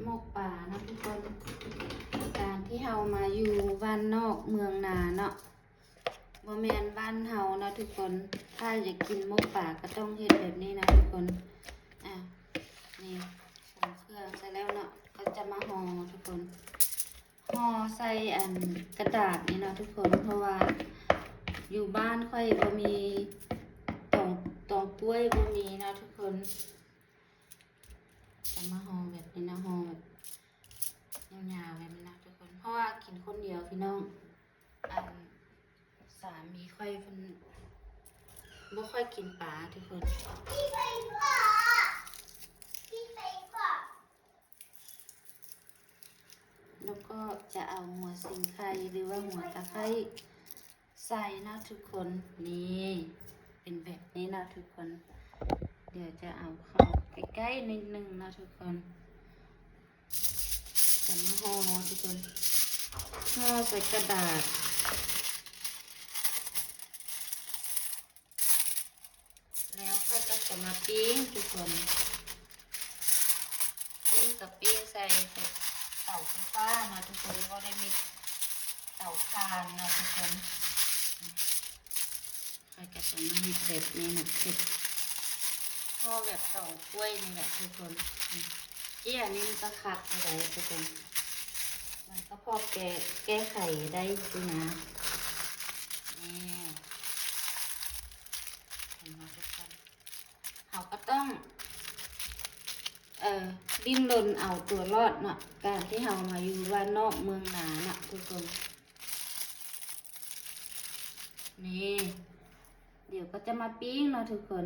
หมกป่านะทุกคนการที่เฮามาอยู่บ้านนอกเมืองนาเนาะบ่แม่นบ้านเฮานะทุกคนถ้าอยากกินหมกป่าก็ต้องเฮ็ดแบบนี้นะทุกคนนี่ใส่เครื่องใส่แล้วเนาะก็จะมาห่อทุกคนห่อใส่กระดาษนี่นะทุกคนเพราะว่าอยู่บ้านค่อยบ่มีตองป้วยบ่มีนะทุกคนจะมาห่อแบบนี้นะห่อแบบยาวๆแบบนี้นะทุกคนเพราะว่ากินคนเดียวพี่น้องสามีค่อยเพิ่นบ่ค่อยกินปลาทุกคนแล้วก็จะเอาหัวสิงไคหรือว่าหัวตะไคร้ใส่นะทุกคนนี่เป็นแบบนี้นะทุกคนเดี๋ยวจะเอาเข้าใกล้ๆนิดนึงนะทุกคนจะมาห่อทุกคนห่อใส่กระดาษแล้วค่อยก็จะมาปิ้งทุกคนปิ้งกับปิ้งใส่เตาไฟฟ้านะทุกคนก็ได้มีเตาถ่านนะทุกคนค่อยก็จะมามีแบบนี้นะเสร็จห่อแบบเตากล้วยนี่แหละทุกคนอันนี้มันก็คักอะไรทุกคนมันก็พอแก้ไขได้ด้วยนะนี่เห็นไหมทุกคนเราก็ต้องดิ้นรนเอาตัวรอดเนาะการที่เรามาอยู่ว่านอกเมืองหนาเนาะทุกคนนี่เดี๋ยวก็จะมาปิ้งเนาะทุกคน